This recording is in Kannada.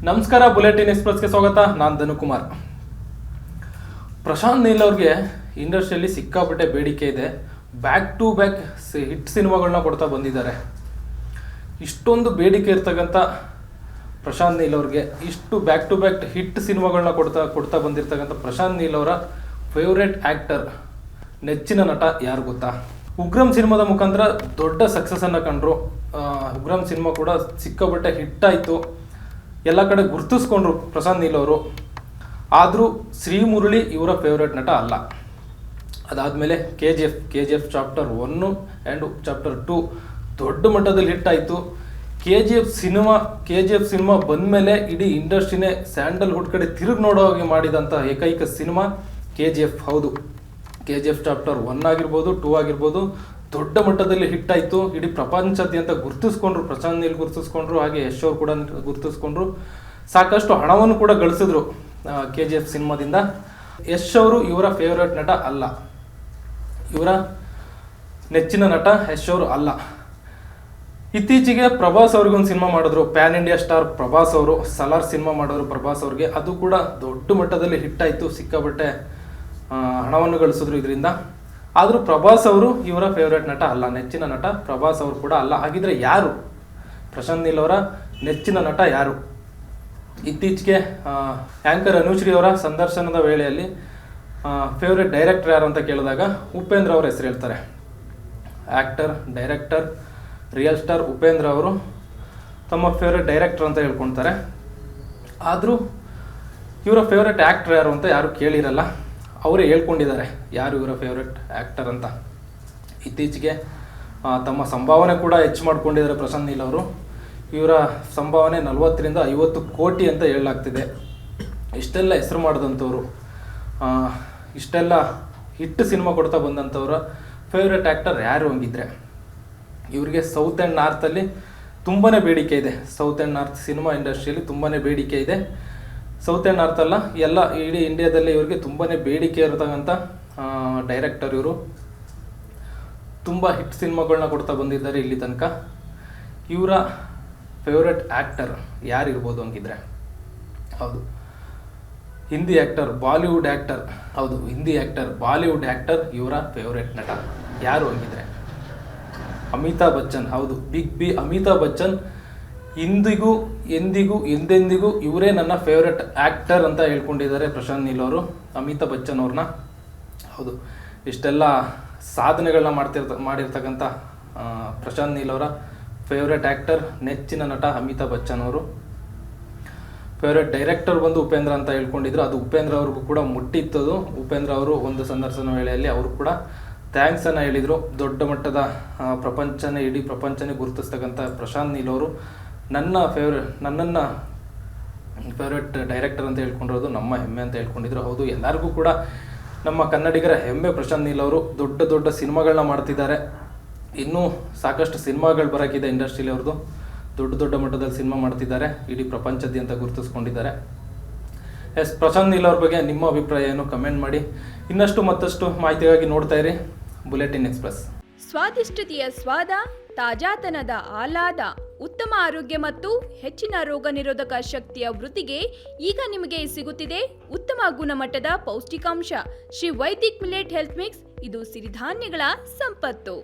ನಮಸ್ಕಾರ, ಬುಲೆಟಿನ್ ಎಕ್ಸ್‌ಪ್ರೆಸ್ಗೆ ಸ್ವಾಗತ. ನಾನು ಧನುಕುಮಾರ್. ಪ್ರಶಾಂತ್ ನೀಲ್ ಅವ್ರಿಗೆ ಇಂಡಸ್ಟ್ರಿಯಲ್ಲಿ ಸಿಕ್ಕಾಪಟ್ಟೆ ಬೇಡಿಕೆ ಇದೆ. ಬ್ಯಾಕ್ ಟು ಬ್ಯಾಕ್ ಹಿಟ್ ಸಿನಿಮಾಗಳನ್ನ ಕೊಡ್ತಾ ಬಂದಿದ್ದಾರೆ. ಇಷ್ಟೊಂದು ಬೇಡಿಕೆ ಇರ್ತಕ್ಕಂಥ ಪ್ರಶಾಂತ್ ನೀಲ್ ಅವ್ರಿಗೆ ಇಷ್ಟು ಬ್ಯಾಕ್ ಟು ಬ್ಯಾಕ್ ಹಿಟ್ ಸಿನಿಮಾಗಳನ್ನ ಕೊಡ್ತಾ ಬಂದಿರತಕ್ಕಂಥ ಪ್ರಶಾಂತ್ ನೀಲ್ ಅವರ ಫೇವ್ರೇಟ್ ಆ್ಯಕ್ಟರ್, ನೆಚ್ಚಿನ ನಟ ಯಾರು ಗೊತ್ತಾ? ಉಗ್ರಂ ಸಿನಿಮಾದ ಮುಖಾಂತರ ದೊಡ್ಡ ಸಕ್ಸಸ್ಸನ್ನು ಕಂಡ್ರು. ಉಗ್ರಂ ಸಿನಿಮಾ ಕೂಡ ಸಿಕ್ಕಾಪಟ್ಟೆ ಹಿಟ್ ಆಯಿತು, ಎಲ್ಲ ಕಡೆ ಗುರ್ತಿಸ್ಕೊಂಡ್ರು ಪ್ರಶಾಂತ್ ನೀಲ್ ಅವರು. ಆದರೂ ಶ್ರೀಮುರಳಿ ಇವರ ಫೇವ್ರೇಟ್ ನಟ ಅಲ್ಲ. ಅದಾದಮೇಲೆ K G F chapter 1 and chapter 2 ದೊಡ್ಡ ಮಟ್ಟದಲ್ಲಿ ಹಿಟ್ ಆಯಿತು. ಕೆ ಜಿ ಎಫ್ ಸಿನಿಮಾ ಬಂದಮೇಲೆ ಇಡೀ ಇಂಡಸ್ಟ್ರಿನೇ ಸ್ಯಾಂಡಲ್ವುಡ್ ಕಡೆ ತಿರುಗಿ ನೋಡೋ ಹಾಗೆ ಮಾಡಿದಂಥ ಏಕೈಕ ಸಿನಿಮಾ ಕೆ ಜಿ ಎಫ್. ಹೌದು, ಕೆ ಜಿ ಎಫ್ ಚಾಪ್ಟರ್ 1 ಆಗಿರ್ಬೋದು, 2 ಆಗಿರ್ಬೋದು, ದೊಡ್ಡ ಮಟ್ಟದಲ್ಲಿ ಹಿಟ್ ಆಯಿತು. ಇಡೀ ಪ್ರಪಂಚಾದ್ಯಂತ ಗುರ್ತಿಸ್ಕೊಂಡ್ರು, ಪ್ರಶಾಂತ್ ನೀಲ್ ಗುರ್ತಿಸ್ಕೊಂಡ್ರು, ಹಾಗೆ ಯಶ್ ಅವರು ಕೂಡ ಗುರ್ತಿಸ್ಕೊಂಡ್ರು. ಸಾಕಷ್ಟು ಹಣವನ್ನು ಕೂಡ ಗಳಿಸಿದ್ರು ಕೆ ಜಿ ಎಫ್ ಸಿನಿಮಾದಿಂದ. ಯಶ್ ಅವರು ಇವರ ಫೇವ್ರೇಟ್ ನಟ ಅಲ್ಲ, ಇವರ ನೆಚ್ಚಿನ ನಟ ಯಶ್ ಅವರು ಅಲ್ಲ. ಇತ್ತೀಚೆಗೆ ಪ್ರಭಾಸ್ ಅವ್ರಿಗೊಂದು ಸಿನಿಮಾ ಮಾಡಿದ್ರು, ಪ್ಯಾನ್ ಇಂಡಿಯಾ ಸ್ಟಾರ್ ಪ್ರಭಾಸ್ ಅವರು ಸಲಾರ್ ಸಿನಿಮಾ ಮಾಡಿದ್ರು ಪ್ರಭಾಸ್ ಅವ್ರಿಗೆ. ಅದು ಕೂಡ ದೊಡ್ಡ ಮಟ್ಟದಲ್ಲಿ ಹಿಟ್ ಆಯಿತು, ಸಿಕ್ಕಾಪಟ್ಟೆ ಹಣವನ್ನು ಗಳಿಸಿದ್ರು ಇದರಿಂದ. ಆದರೂ ಪ್ರಭಾಸ್ ಅವರು ಇವರ ಫೇವ್ರೇಟ್ ನಟ ಅಲ್ಲ, ನೆಚ್ಚಿನ ನಟ ಪ್ರಭಾಸ್ ಅವರು ಕೂಡ ಅಲ್ಲ. ಹಾಗಿದ್ರೆ ಯಾರು ಪ್ರಶಾಂತ್ ನೀಲ್ ಅವರ ನೆಚ್ಚಿನ ನಟ ಯಾರು? ಇತ್ತೀಚೆಗೆ ಆ್ಯಂಕರ್ ಅನುಶ್ರೀ ಅವರ ಸಂದರ್ಶನದ ವೇಳೆಯಲ್ಲಿ ಫೇವ್ರೇಟ್ ಡೈರೆಕ್ಟರ್ ಯಾರು ಅಂತ ಕೇಳಿದಾಗ ಉಪೇಂದ್ರ ಅವ್ರ ಹೆಸರು ಹೇಳ್ತಾರೆ. Actor, director, real star Upendra ಅವರು ತಮ್ಮ ಫೇವ್ರೇಟ್ ಡೈರೆಕ್ಟರ್ ಅಂತ ಹೇಳ್ಕೊಳ್ತಾರೆ. ಆದರೂ ಇವರ ಫೇವ್ರೇಟ್ ಆ್ಯಕ್ಟರ್ ಯಾರು ಅಂತ ಯಾರು ಕೇಳಿರಲ್ಲ, ಅವರೇ ಹೇಳ್ಕೊಂಡಿದ್ದಾರೆ ಯಾರು ಇವರ ಫೇವ್ರೇಟ್ ಆ್ಯಕ್ಟರ್ ಅಂತ. ಇತ್ತೀಚೆಗೆ ತಮ್ಮ ಸಂಭಾವನೆ ಕೂಡ ಹೆಚ್ಚು ಮಾಡ್ಕೊಂಡಿದ್ದಾರೆ ಪ್ರಶಾಂತ್ ನೀಲ್ ಅವರು. ಇವರ ಸಂಭಾವನೆ 40 ರಿಂದ 50 ಕೋಟಿ ಅಂತ ಹೇಳಲಾಗ್ತಿದೆ. ಇಷ್ಟೆಲ್ಲ ಹೆಸರು ಮಾಡಿದಂಥವ್ರು, ಇಷ್ಟೆಲ್ಲ ಹಿಟ್ ಸಿನಿಮಾ ಕೊಡ್ತಾ ಬಂದಂಥವ್ರ ಫೇವ್ರೇಟ್ ಆ್ಯಕ್ಟರ್ ಯಾರು ಹಂಗಿದ್ರೆ? ಇವರಿಗೆ ಸೌತ್ ಆ್ಯಂಡ್ ನಾರ್ತಲ್ಲಿ ತುಂಬಾ ಬೇಡಿಕೆ ಇದೆ. ಸೌತ್ ಆ್ಯಂಡ್ ನಾರ್ತ್ ಸಿನಿಮಾ ಇಂಡಸ್ಟ್ರಿಯಲ್ಲಿ ತುಂಬಾ ಬೇಡಿಕೆ ಇದೆ. ಸೌತ್ ಆ್ಯಂಡ್ ನಾರ್ತ್ ಅಲ್ಲ, ಎಲ್ಲ ಇಡೀ ಇಂಡಿಯಾದಲ್ಲಿ ಇವರಿಗೆ ತುಂಬಾ ಬೇಡಿಕೆ ಇರತಕ್ಕಂಥ ಡೈರೆಕ್ಟರ್ ಇವರು. ತುಂಬ ಹಿಟ್ ಸಿನಿಮಾಗಳನ್ನ ಕೊಡ್ತಾ ಬಂದಿದ್ದಾರೆ ಇಲ್ಲಿ ತನಕ. ಇವರ ಫೇವ್ರೇಟ್ ಆ್ಯಕ್ಟರ್ ಯಾರಿರ್ಬೋದು ಹಂಗಿದ್ರೆ? ಹೌದು, ಹಿಂದಿ ಆ್ಯಕ್ಟರ್, ಬಾಲಿವುಡ್ ಆ್ಯಕ್ಟರ್. ಹೌದು, ಹಿಂದಿ ಆ್ಯಕ್ಟರ್, ಬಾಲಿವುಡ್ ಆ್ಯಕ್ಟರ್ ಇವರ ಫೇವ್ರೇಟ್ ನಟ ಯಾರು ಹಂಗಿದ್ರೆ? ಅಮಿತಾಬ್ ಬಚ್ಚನ್. ಹೌದು, ಬಿಗ್ ಬಿ ಅಮಿತಾಬ್ ಬಚ್ಚನ್ ಇಂದಿಗೂ ಎಂದೆಂದಿಗೂ ಇವರೇ ನನ್ನ ಫೇವ್ರೆಟ್ ಆ್ಯಕ್ಟರ್ ಅಂತ ಹೇಳ್ಕೊಂಡಿದ್ದಾರೆ ಪ್ರಶಾಂತ್ ನೀಲ್ ಅವರು, ಅಮಿತಾಬ್ ಬಚ್ಚನ್ ಅವ್ರನ್ನ. ಹೌದು, ಇಷ್ಟೆಲ್ಲ ಸಾಧನೆಗಳನ್ನ ಮಾಡಿರ್ತಕ್ಕಂಥ ಪ್ರಶಾಂತ್ ನೀಲ್ ಅವರ ಫೇವ್ರೆಟ್ ಆ್ಯಕ್ಟರ್, ನೆಚ್ಚಿನ ನಟ ಅಮಿತಾಬ್ ಬಚ್ಚನ್ ಅವರು. ಫೇವ್ರೆಟ್ ಡೈರೆಕ್ಟರ್ ಬಂದು ಉಪೇಂದ್ರ ಅಂತ ಹೇಳ್ಕೊಂಡಿದ್ರು. ಅದು ಉಪೇಂದ್ರ ಅವ್ರಿಗೂ ಕೂಡ ಮುಟ್ಟಿತ್ತದು. ಉಪೇಂದ್ರ ಅವರು ಒಂದು ಸಂದರ್ಶನ ವೇಳೆಯಲ್ಲಿ ಅವರು ಕೂಡ ಥ್ಯಾಂಕ್ಸನ್ನು ಹೇಳಿದರು. ದೊಡ್ಡ ಮಟ್ಟದ ಇಡೀ ಪ್ರಪಂಚನೇ ಗುರುತಿಸ್ತಕ್ಕಂಥ ಪ್ರಶಾಂತ್ ನೀಲ್ ಅವರು ನನ್ನನ್ನು ಫೇವ್ರೇಟ್ ಡೈರೆಕ್ಟರ್ ಅಂತ ಹೇಳ್ಕೊಂಡಿರೋದು ನಮ್ಮ ಹೆಮ್ಮೆ ಅಂತ ಹೇಳ್ಕೊಂಡಿದ್ರು. ಹೌದು, ಎಲ್ಲರಿಗೂ ಕೂಡ ನಮ್ಮ ಕನ್ನಡಿಗರ ಹೆಮ್ಮೆ ಪ್ರಶಾಂತ್ ನೀಲ್ ಅವರು. ದೊಡ್ಡ ದೊಡ್ಡ ಸಿನಿಮಾಗಳನ್ನ ಮಾಡ್ತಿದ್ದಾರೆ, ಇನ್ನೂ ಸಾಕಷ್ಟು ಸಿನಿಮಾಗಳು ಬರೋಕ್ಕಿದೆ ಇಂಡಸ್ಟ್ರಿಲಿ ಅವ್ರದ್ದು. ದೊಡ್ಡ ಮಟ್ಟದಲ್ಲಿ ಸಿನಿಮಾ ಮಾಡ್ತಿದ್ದಾರೆ, ಇಡೀ ಪ್ರಪಂಚದಾದ್ಯಂತ ಗುರುತಿಸ್ಕೊಂಡಿದ್ದಾರೆ. ಪ್ರಶಾಂತ್ ನೀಲ್ ಅವ್ರ ಬಗ್ಗೆ ನಿಮ್ಮ ಅಭಿಪ್ರಾಯ ಏನು? ಕಮೆಂಟ್ ಮಾಡಿ. ಇನ್ನಷ್ಟು ಮತ್ತಷ್ಟು ಮಾಹಿತಿಗಾಗಿ ನೋಡ್ತಾ ಇರಿ ಬುಲೆಟಿನ್ ಎಕ್ಸ್‌ಪ್ರೆಸ್. ಸ್ವಾದಿಷ್ಟತೆಯ ಸ್ವಾದ, ತಾಜಾತನದ ಆಹ್ಲಾದ, ಉತ್ತಮ ಆರೋಗ್ಯ ಮತ್ತು ಹೆಚ್ಚಿನ ರೋಗ ನಿರೋಧಕ ಶಕ್ತಿಯ ವೃದ್ಧಿಗೆ ಈಗ ನಿಮಗೆ ಸಿಗುತ್ತಿದೆ ಉತ್ತಮ ಗುಣಮಟ್ಟದ ಪೌಷ್ಟಿಕಾಂಶ Shri Vaidik millet health mix. ಇದು ಸಿರಿಧಾನ್ಯಗಳ ಸಂಪತ್ತು.